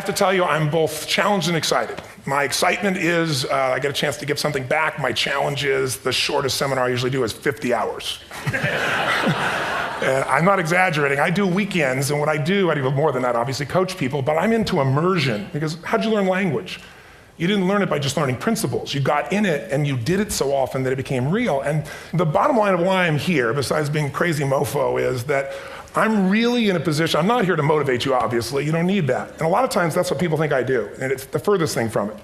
have to tell you, I'm both challenged and excited. My excitement is I get a chance to give something back. My challenge is the shortest seminar I usually do is 50 hours. And I'm not exaggerating. I do weekends, and what I do more than that, obviously, coach people, but I'm into immersion. Because how'd you learn language? You didn't learn it by just learning principles. You got in it, and you did it so often that it became real. And the bottom line of why I'm here, besides being crazy mofo, is that I'm really in a position, I'm not here to motivate you, obviously. You don't need that. And a lot of times, that's what people think I do, and it's the furthest thing from it.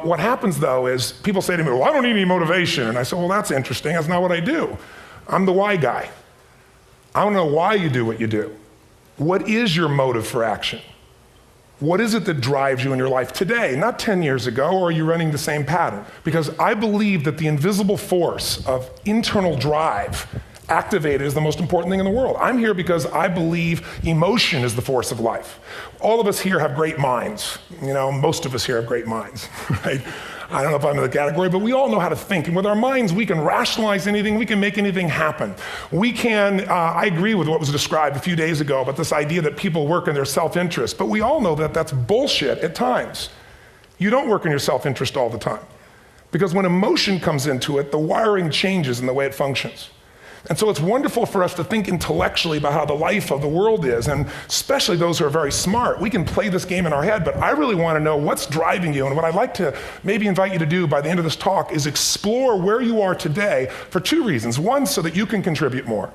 What happens, though, is people say to me, well, I don't need any motivation. And I say, well, that's interesting. That's not what I do. I'm the why guy. I want to know why you do what you do. What is your motive for action? What is it that drives you in your life today, not 10 years ago, or are you running the same pattern? Because I believe that the invisible force of internal drive activated is the most important thing in the world. I'm here because I believe emotion is the force of life. All of us here have great minds. You know, most of us here have great minds, right? I don't know if I'm in the category, but we all know how to think. And with our minds, we can rationalize anything. We can make anything happen. We can, I agree with what was described a few days ago about this idea that people work in their self-interest. But we all know that that's bullshit at times. You don't work in your self-interest all the time. Because when emotion comes into it, the wiring changes in the way it functions. And so it's wonderful for us to think intellectually about how the life of the world is, and especially those who are very smart. We can play this game in our head, but I really want to know what's driving you. And what I'd like to maybe invite you to do by the end of this talk is explore where you are today for two reasons. One, so that you can contribute more.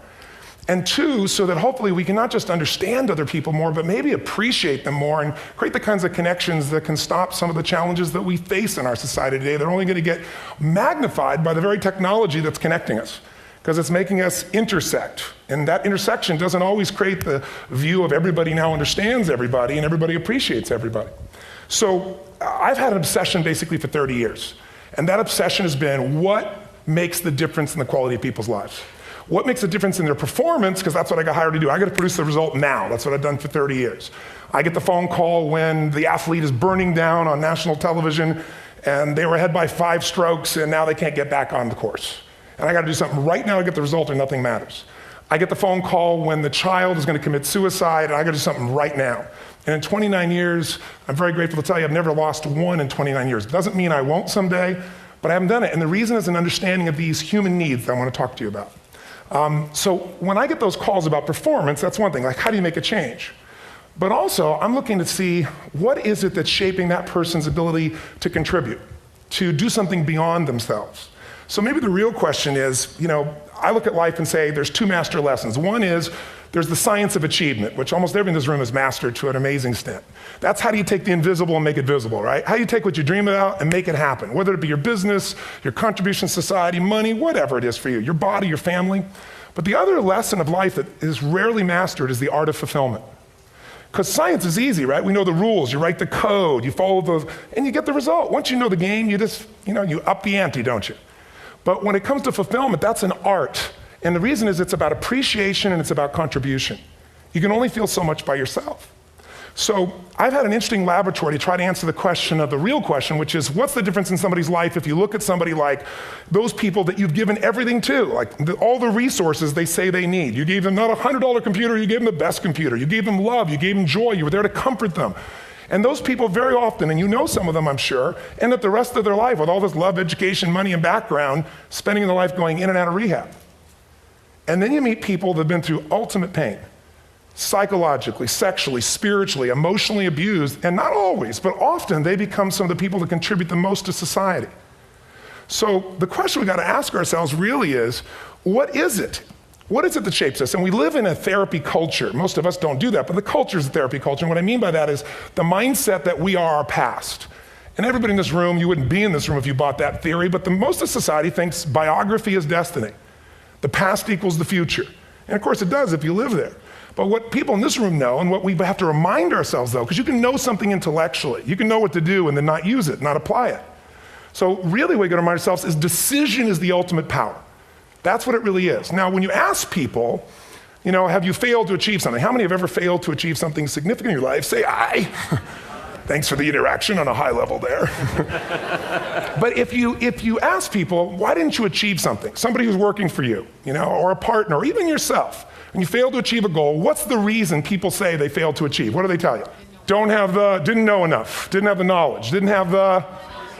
And two, so that hopefully we can not just understand other people more, but maybe appreciate them more and create the kinds of connections that can stop some of the challenges that we face in our society today. They're only going to get magnified by the very technology that's connecting us, because it's making us intersect. And that intersection doesn't always create the view of everybody now understands everybody and everybody appreciates everybody. So I've had an obsession basically for 30 years. And that obsession has been what makes the difference in the quality of people's lives? What makes a difference in their performance? Because that's what I got hired to do. I got to produce the result now. That's what I've done for 30 years. I get the phone call when the athlete is burning down on national television and they were ahead by 5 strokes and now they can't get back on the course. And I got to do something right now to get the result or nothing matters. I get the phone call when the child is going to commit suicide, and I got to do something right now. And in 29 years, I'm very grateful to tell you I've never lost one in 29 years. It doesn't mean I won't someday, but I haven't done it. And the reason is an understanding of these human needs that I want to talk to you about. So when I get those calls about performance, that's one thing, like how do you make a change? But also, I'm looking to see what is it that's shaping that person's ability to contribute, to do something beyond themselves. So maybe the real question is, you know, I look at life and say there's 2 master lessons. One is there's the science of achievement, which almost everyone in this room has mastered to an amazing extent. That's how do you take the invisible and make it visible, right? How do you take what you dream about and make it happen, whether it be your business, your contribution to society, money, whatever it is for you, your body, your family. But the other lesson of life that is rarely mastered is the art of fulfillment. Because science is easy, right? We know the rules, you write the code, you follow those, and you get the result. Once you know the game, you just, you up the ante, don't you? But when it comes to fulfillment, that's an art. And the reason is it's about appreciation and it's about contribution. You can only feel so much by yourself. So I've had an interesting laboratory to try to answer the question of the real question, which is what's the difference in somebody's life if you look at somebody like those people that you've given everything to, like all the resources they say they need. You gave them not a $100 computer, you gave them the best computer. You gave them love, you gave them joy, you were there to comfort them. And those people very often, and you know some of them I'm sure, end up the rest of their life with all this love, education, money, and background, spending their life going in and out of rehab. And then you meet people that have been through ultimate pain, psychologically, sexually, spiritually, emotionally abused, and not always, but often they become some of the people that contribute the most to society. So the question we got to ask ourselves really is, what is it? What is it that shapes us? And we live in a therapy culture. Most of us don't do that, but the culture is a therapy culture. And what I mean by that is the mindset that we are our past. And everybody in this room, you wouldn't be in this room if you bought that theory, but most of society thinks biography is destiny. The past equals the future. And of course it does if you live there. But what people in this room know, and what we have to remind ourselves though, because you can know something intellectually, you can know what to do and then not use it, not apply it. So really what we got to remind ourselves is decision is the ultimate power. That's what it really is. Now, when you ask people, have you failed to achieve something? How many have ever failed to achieve something significant in your life? Say, I. Thanks for the interaction on a high level there. But if you ask people, why didn't you achieve something? Somebody who's working for you, or a partner, or even yourself, and you failed to achieve a goal, what's the reason people say they failed to achieve? What do they tell you? didn't know enough, didn't have the knowledge, didn't have the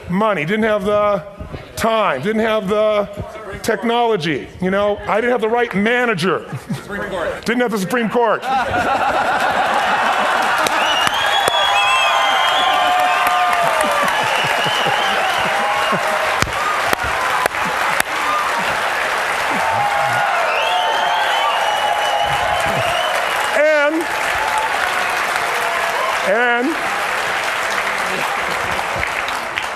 money, didn't have the time, didn't have the technology, I didn't have the right manager. Supreme Court. Didn't have the Supreme Court. And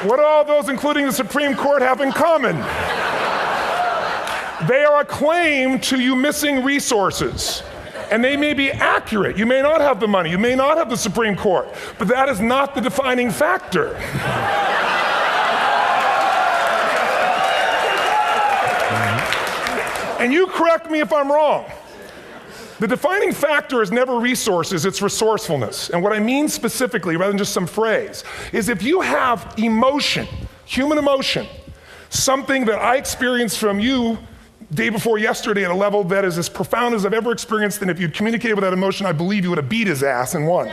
what do all those, including the Supreme Court, have in common? They are a claim to you missing resources. And they may be accurate. You may not have the money. You may not have the Supreme Court. But that is not the defining factor. And you correct me if I'm wrong. The defining factor is never resources, it's resourcefulness. And what I mean specifically, rather than just some phrase, is if you have emotion, human emotion, something that I experienced from you day before yesterday at a level that is as profound as I've ever experienced, and if you'd communicated with that emotion, I believe you would have beat his ass and won.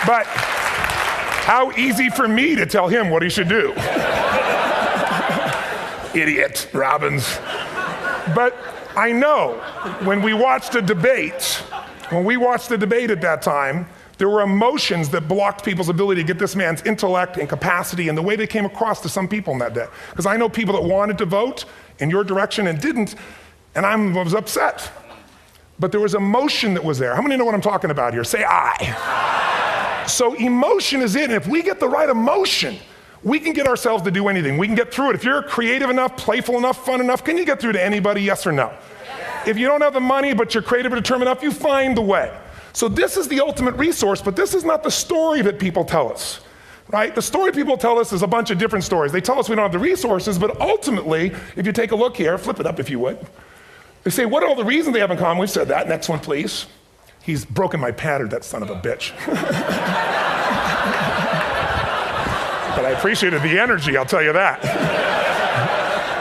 But how easy for me to tell him what he should do. Idiot, Robbins. But I know when we watched a debate, at that time, there were emotions that blocked people's ability to get this man's intellect and capacity and the way they came across to some people in that day. Because I know people that wanted to vote in your direction and didn't, and I was upset. But there was emotion that was there. How many know what I'm talking about here? Say I. So emotion is it, and if we get the right emotion, we can get ourselves to do anything. We can get through it. If you're creative enough, playful enough, fun enough, can you get through to anybody, yes or no? If you don't have the money, but you're creative and determined enough, you find the way. So this is the ultimate resource, but this is not the story that people tell us, right? The story people tell us is a bunch of different stories. They tell us we don't have the resources, but ultimately, if you take a look here, flip it up if you would. They say, what are all the reasons they have in common? We've said that. Next one, please. He's broken my pattern, that son of a bitch. But I appreciated the energy, I'll tell you that.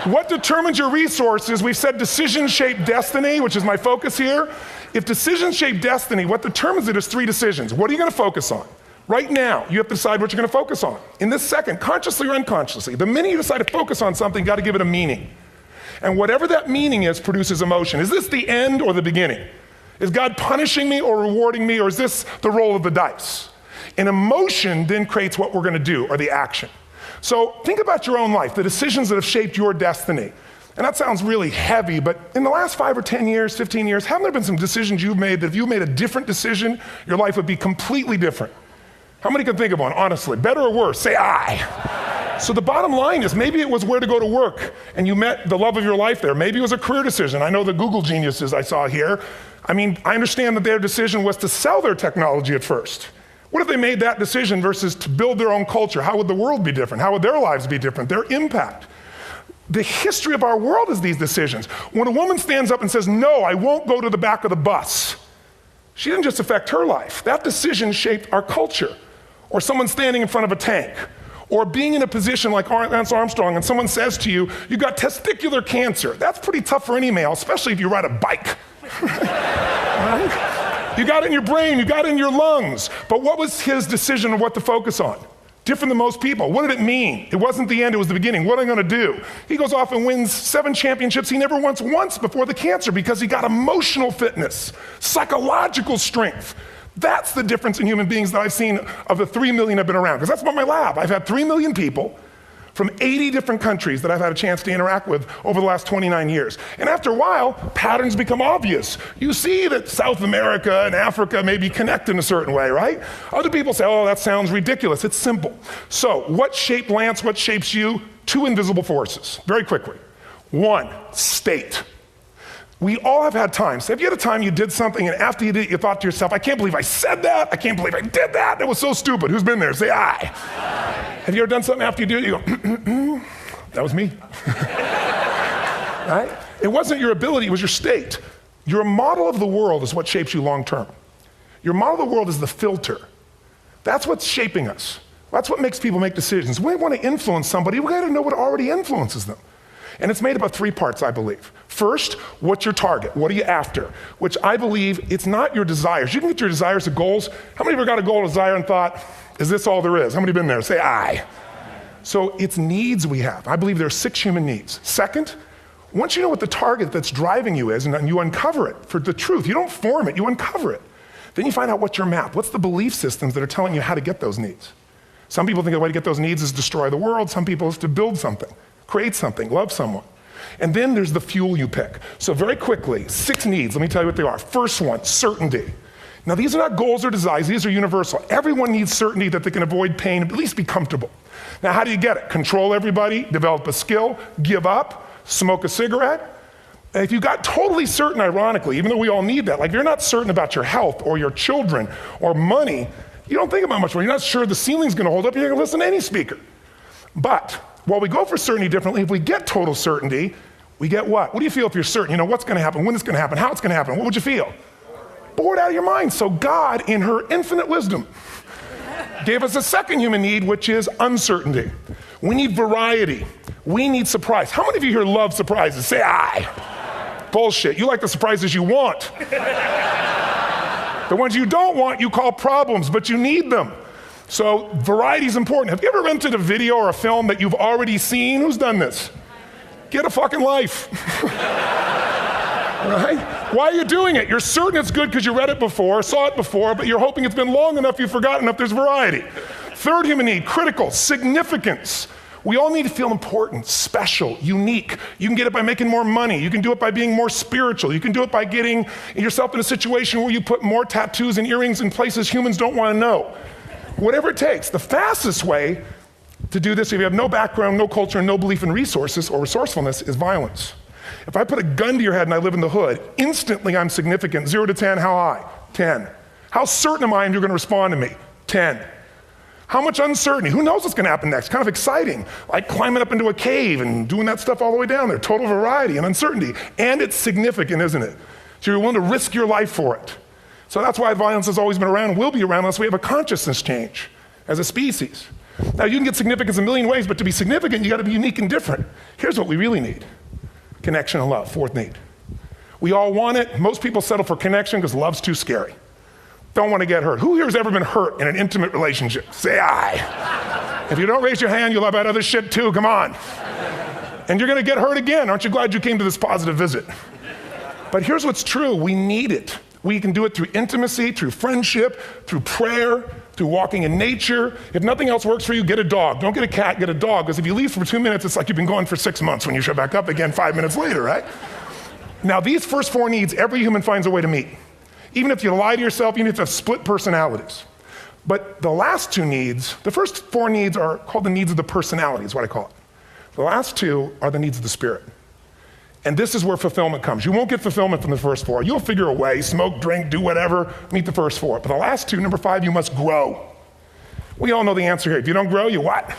What determines your resources? We've said decisions shape destiny, which is my focus here. If decisions shape destiny, what determines it is 3 decisions. What are you going to focus on? Right now, you have to decide what you're going to focus on. In this second, consciously or unconsciously, the minute you decide to focus on something, you got to give it a meaning. And whatever that meaning is produces emotion. Is this the end or the beginning? Is God punishing me or rewarding me, or is this the roll of the dice? And emotion then creates what we're going to do, or the action. So think about your own life, the decisions that have shaped your destiny. And that sounds really heavy, but in the last 5 or 10 years, 15 years, haven't there been some decisions you've made that if you made a different decision, your life would be completely different? How many can think of one, honestly? Better or worse? Say I. So the bottom line is maybe it was where to go to work and you met the love of your life there. Maybe it was a career decision. I know the Google geniuses I saw here. I mean, I understand that their decision was to sell their technology at first. What if they made that decision versus to build their own culture? How would the world be different? How would their lives be different? Their impact. The history of our world is these decisions. When a woman stands up and says, no, I won't go to the back of the bus, she didn't just affect her life. That decision shaped our culture. Or someone standing in front of a tank. Or being in a position like Lance Armstrong and someone says to you, you got testicular cancer. That's pretty tough for any male, especially if you ride a bike. Right? You got it in your brain, you got it in your lungs. But what was his decision of what to focus on? Different than most people. What did it mean? It wasn't the end, it was the beginning. What am I going to do? He goes off and wins 7 championships he never won once before the cancer because he got emotional fitness, psychological strength. That's the difference in human beings that I've seen of the 3 million I've been around. Because that's about my lab. I've had 3 million people from 80 different countries that I've had a chance to interact with over the last 29 years. And after a while, patterns become obvious. You see that South America and Africa maybe connect in a certain way, right? Other people say, oh, that sounds ridiculous. It's simple. So what shaped Lance? What shapes you? 2 invisible forces, very quickly. 1, state. We all have had times. Have you had a time you did something and after you did it, you thought to yourself, I can't believe I said that. I can't believe I did that. That was so stupid. Who's been there? Say aye. Have you ever done something after you do it, you go, that was me. Right? It wasn't your ability, it was your state. Your model of the world is what shapes you long term. Your model of the world is the filter. That's what's shaping us. That's what makes people make decisions. We want to influence somebody, we gotta know what already influences them. And it's made up of 3 parts, I believe. First, what's your target? What are you after? Which I believe it's not your desires. You can get your desires to goals. How many of you got a goal or desire and thought, is this all there is? How many have been there? Say aye. So it's needs we have. I believe there are 6 human needs. Second, once you know what the target that's driving you is and you uncover it for the truth, you don't form it, you uncover it. Then you find out what's your map. What's the belief systems that are telling you how to get those needs? Some people think the way to get those needs is destroy the world. Some people is to build something, create something, love someone. And then there's the fuel you pick. So very quickly, 6 needs, let me tell you what they are. First one, certainty. Now these are not goals or desires, these are universal. Everyone needs certainty that they can avoid pain, at least be comfortable. Now how do you get it? Control everybody, develop a skill, give up, smoke a cigarette. If you got totally certain, ironically, even though we all need that, like if you're not certain about your health or your children or money, you don't think about much more. You're not sure the ceiling's gonna hold up, you're gonna listen to any speaker. But while we go for certainty differently, if we get total certainty, we get what? What do you feel if you're certain? You know what's gonna happen, when it's gonna happen, how it's gonna happen, what would you feel? Bored out of your mind. So God, in her infinite wisdom, gave us a second human need, which is uncertainty. We need variety. We need surprise. How many of you here love surprises? Say aye. Bullshit. You like the surprises you want. The ones you don't want, you call problems, but you need them. So variety is important. Have you ever rented a video or a film that you've already seen? Who's done this? Get a fucking life. Right? Why are you doing it? You're certain it's good because you read it before, saw it before, but you're hoping it's been long enough you've forgotten enough there's variety. Third human need, critical, significance. We all need to feel important, special, unique. You can get it by making more money. You can do it by being more spiritual. You can do it by getting yourself in a situation where you put more tattoos and earrings in places humans don't want to know. Whatever it takes. The fastest way to do this, if you have no background, no culture, and no belief in resources or resourcefulness, is violence. If I put a gun to your head and I live in the hood, instantly I'm significant. 0 to 10, how high? 10. How certain am I you're going to respond to me? 10. How much uncertainty? Who knows what's going to happen next? Kind of exciting, like climbing up into a cave and doing that stuff all the way down there. Total variety and uncertainty. And it's significant, isn't it? So you're willing to risk your life for it. So that's why violence has always been around and will be around unless we have a consciousness change as a species. Now you can get significance a million ways, but to be significant, you got to be unique and different. Here's what we really need. Connection and love, fourth need. We all want it. Most people settle for connection because love's too scary. Don't want to get hurt. Who here has ever been hurt in an intimate relationship? Say aye. If you don't raise your hand, you'll have about other shit too, come on. And you're going to get hurt again. Aren't you glad you came to this positive visit? But here's what's true, we need it. We can do it through intimacy, through friendship, through prayer, through walking in nature. If nothing else works for you, get a dog. Don't get a cat, get a dog, because if you leave for 2 minutes, it's like you've been gone for 6 months when you show back up again 5 minutes later, right? Now these first 4 needs, every human finds a way to meet. Even if you lie to yourself, even if you have split personalities. But the last 2 needs, the first 4 needs are called the needs of the personality, is what I call it. The last 2 are the needs of the spirit. And this is where fulfillment comes. You won't get fulfillment from the first 4. You'll figure a way, smoke, drink, do whatever, meet the first 4. But the last 2, number 5, you must grow. We all know the answer here. If you don't grow, you what?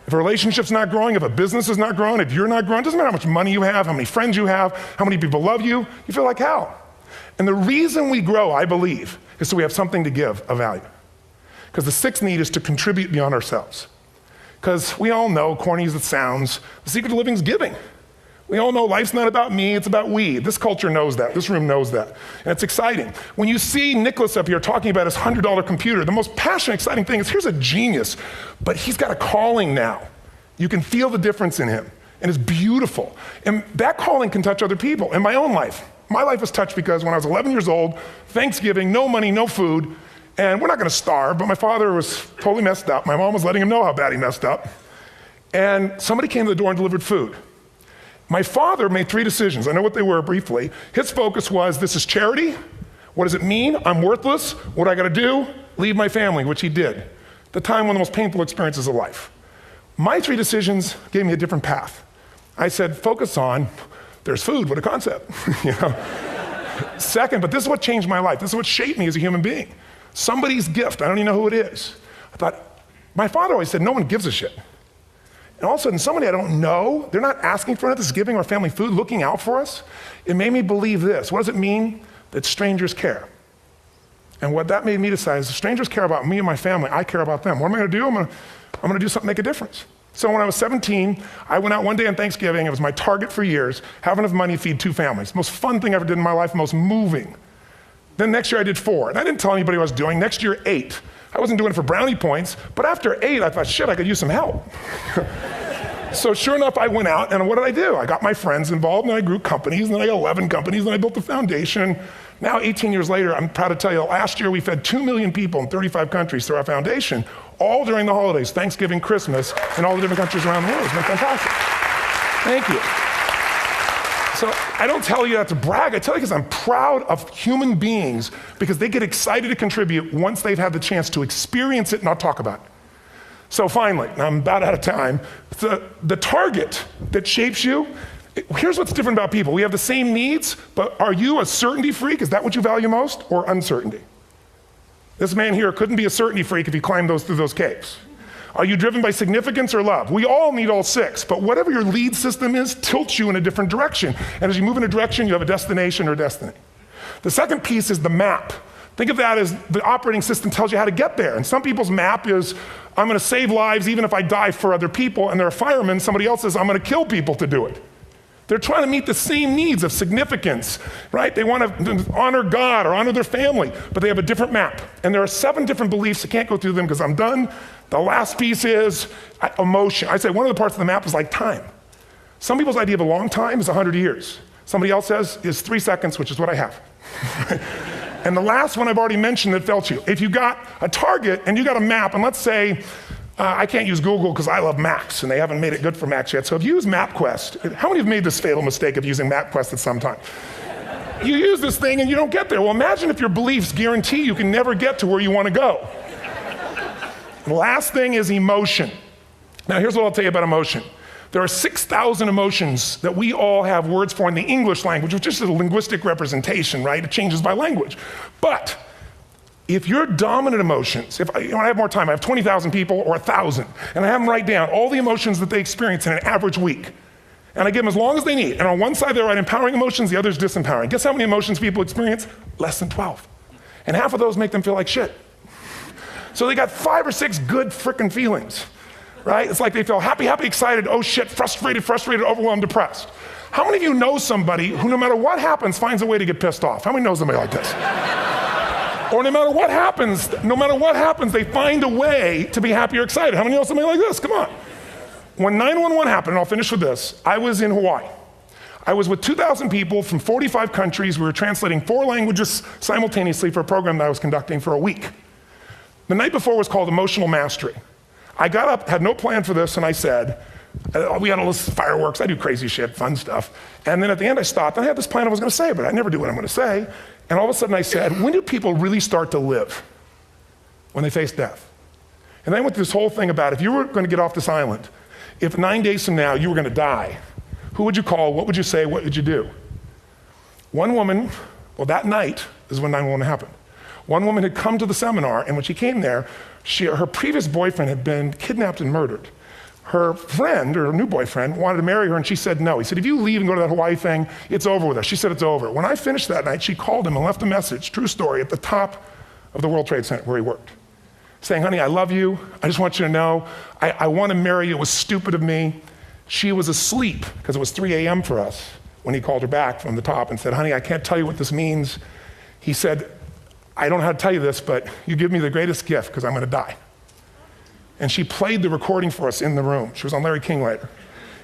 If a relationship's not growing, if a business is not growing, if you're not growing, it doesn't matter how much money you have, how many friends you have, how many people love you, you feel like hell. And the reason we grow, I believe, is so we have something to give of value. Because the 6th need is to contribute beyond ourselves. Because we all know, corny as it sounds, the secret to living is giving. We all know life's not about me, it's about we. This culture knows that, this room knows that. And it's exciting. When you see Nicholas up here talking about his $100 computer, the most passionate, exciting thing is here's a genius, but he's got a calling now. You can feel the difference in him, and it's beautiful. And that calling can touch other people. In my own life, my life was touched because when I was 11 years old, Thanksgiving, no money, no food, and we're not gonna starve, but my father was totally messed up. My mom was letting him know how bad he messed up. And somebody came to the door and delivered food. My father made 3 decisions. I know what they were briefly. His focus was, this is charity. What does it mean? I'm worthless. What do I gotta do? Leave my family, which he did. The time, one of the most painful experiences of life. My 3 decisions gave me a different path. I said, focus on, there's food, what a concept. You know? Second, but this is what changed my life. This is what shaped me as a human being. Somebody's gift, I don't even know who it is. I thought, my father always said, no one gives a shit. And all of a sudden, somebody I don't know, they're not asking for it, this is giving our family food, looking out for us. It made me believe this. What does it mean? That strangers care. And what that made me decide is if strangers care about me and my family, I care about them. What am I gonna do? I'm gonna do something to make a difference. So when I was 17, I went out one day on Thanksgiving. It was my target for years, have enough money to feed 2 families. Most fun thing I ever did in my life, most moving. Then next year I did 4, and I didn't tell anybody what I was doing. Next year, 8. I wasn't doing it for brownie points, but after 8, I thought, shit, I could use some help. So sure enough, I went out, and what did I do? I got my friends involved, and I grew companies, and then I got 11 companies, and I built a foundation. Now, 18 years later, I'm proud to tell you, last year we fed 2 million people in 35 countries through our foundation, all during the holidays, Thanksgiving, Christmas, in all the different countries around the world. It's been fantastic. Thank you. So I don't tell you that to brag, I tell you because I'm proud of human beings because they get excited to contribute once they've had the chance to experience it, not talk about it. So finally, I'm about out of time, the target that shapes you, here's what's different about people. We have the same needs, but are you a certainty freak? Is that what you value most, or uncertainty? This man here couldn't be a certainty freak if he climbed through those caves. Are you driven by significance or love? We all need all 6, but whatever your lead system is tilts you in a different direction. And as you move in a direction, you have a destination or destiny. The second piece is the map. Think of that as the operating system tells you how to get there. And some people's map is, I'm gonna save lives even if I die for other people, and they're a fireman. Somebody else says, I'm gonna kill people to do it. They're trying to meet the same needs of significance, right? They want to honor God or honor their family, but they have a different map. And there are 7 different beliefs. I can't go through them because I'm done. The last piece is emotion. I say one of the parts of the map is like time. Some people's idea of a long time is 100 years. Somebody else says is 3 seconds, which is what I have. And the last one I've already mentioned that felt you. If you got a target and you got a map, and let's say, I can't use Google because I love maps, and they haven't made it good for Macs yet. So if you use MapQuest, how many have made this fatal mistake of using MapQuest at some time? You use this thing and you don't get there. Well, imagine if your beliefs guarantee you can never get to where you want to go. The last thing is emotion. Now here's what I'll tell you about emotion. There are 6,000 emotions that we all have words for in the English language, which is a linguistic representation, right? It changes by language. But if your dominant emotions, if I have more time, I have 20,000 people or 1,000, and I have them write down all the emotions that they experience in an average week. And I give them as long as they need. And on one side, they write empowering emotions, the other is disempowering. Guess how many emotions people experience? Less than 12. And half of those make them feel like shit. So they got 5 or 6 good frickin' feelings, right? It's like they feel happy, happy, excited, oh shit, frustrated, overwhelmed, depressed. How many of you know somebody who no matter what happens finds a way to get pissed off? How many know somebody like this? Or no matter what happens, they find a way to be happy or excited. How many know somebody like this? Come on. When 911 happened, and I'll finish with this, I was in Hawaii. I was with 2,000 people from 45 countries. We were translating 4 languages simultaneously for a program that I was conducting for a week. The night before was called Emotional Mastery. I got up, had no plan for this, and I said, we had all this fireworks, I do crazy shit, fun stuff. And then at the end I stopped, and I had this plan I was gonna say, but I never do what I'm gonna say. And all of a sudden I said, when do people really start to live? When they face death. And then I went through this whole thing about if you were gonna get off this island, if 9 days from now you were gonna die, who would you call, what would you say, what would you do? One woman, well that night is when 911 happened. One woman had come to the seminar, and when she came there, her previous boyfriend had been kidnapped and murdered. Her friend, or her new boyfriend, wanted to marry her, and she said no. He said, if you leave and go to that Hawaii thing, it's over with us. She said it's over. When I finished that night, she called him and left a message, true story, at the top of the World Trade Center where he worked, saying, honey, I love you. I just want you to know, I want to marry you. It was stupid of me. She was asleep, because it was 3 a.m. for us, when he called her back from the top and said, honey, I can't tell you what this means. He said, I don't know how to tell you this, but you give me the greatest gift, because I'm going to die. And she played the recording for us in the room. She was on Larry King later.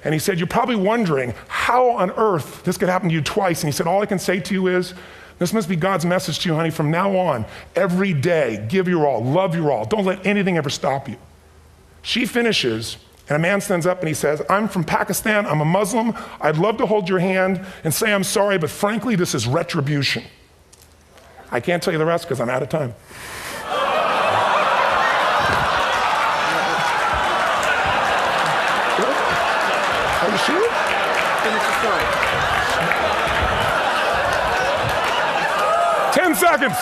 And he said, you're probably wondering how on earth this could happen to you twice. And he said, all I can say to you is, this must be God's message to you, honey. From now on, every day, give your all, love your all. Don't let anything ever stop you. She finishes, and a man stands up and he says, I'm from Pakistan, I'm a Muslim. I'd love to hold your hand and say I'm sorry, but frankly, this is retribution. I can't tell you the rest because I'm out of time. Are you sure? Finish the story. 10 seconds.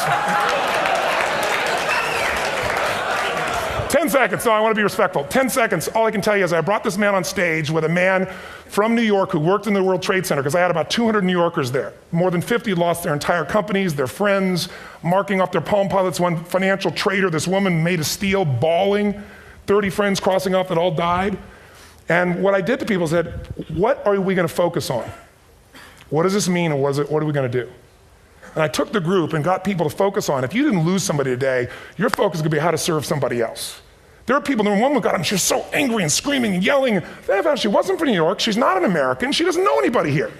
10 seconds, no, I want to be respectful. 10 seconds, all I can tell you is I brought this man on stage with a man from New York who worked in the World Trade Center, because I had about 200 New Yorkers there. More than 50 lost their entire companies, their friends, marking off their Palm Pilots. One financial trader, this woman made of steel, bawling, 30 friends crossing off that all died. And what I did to people is said, what are we going to focus on? What does this mean, and what are we going to do? And I took the group and got people to focus on, if you didn't lose somebody today, your focus is going to be how to serve somebody else. There are people, one woman got up, she was so angry and screaming and yelling. And then I found she wasn't from New York, she's not an American, she doesn't know anybody here.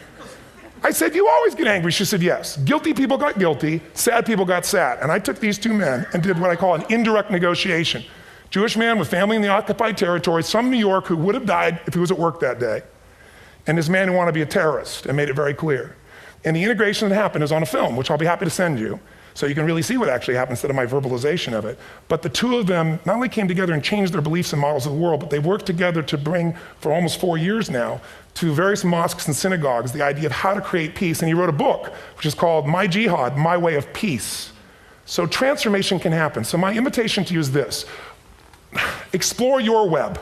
I said, you always get angry? She said, yes. Guilty people got guilty, sad people got sad. And I took these two men and did what I call an indirect negotiation. Jewish man with family in the occupied territory, some New York who would have died if he was at work that day, and this man who wanted to be a terrorist, and made it very clear. And the integration that happened is on a film, which I'll be happy to send you, so you can really see what actually happened instead of my verbalization of it. But the two of them not only came together and changed their beliefs and models of the world, but they worked together to bring, for almost 4 years now, to various mosques and synagogues, the idea of how to create peace. And he wrote a book, which is called My Jihad, My Way of Peace. So transformation can happen. So my invitation to you is this. Explore your web,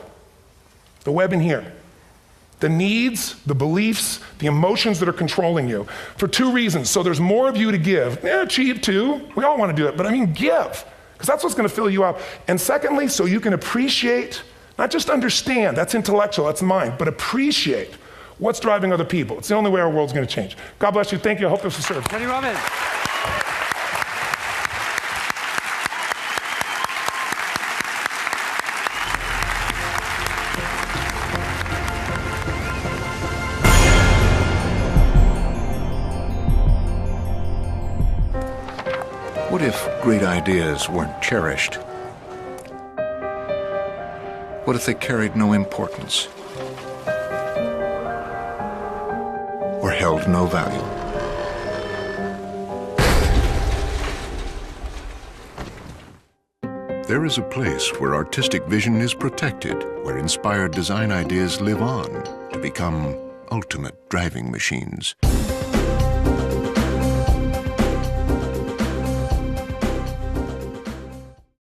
the web in here. The needs, the beliefs, the emotions that are controlling you, for two reasons. So there's more of you to give. Achieve too, we all want to do it, but I mean give, because that's what's going to fill you up. And secondly, so you can appreciate, not just understand, that's intellectual, that's mind, but appreciate what's driving other people. It's the only way our world's going to change. God bless you, thank you, I hope this will serve. Tony Robbins. What if great ideas weren't cherished? What if they carried no importance? Or held no value? There is a place where artistic vision is protected, where inspired design ideas live on to become ultimate driving machines.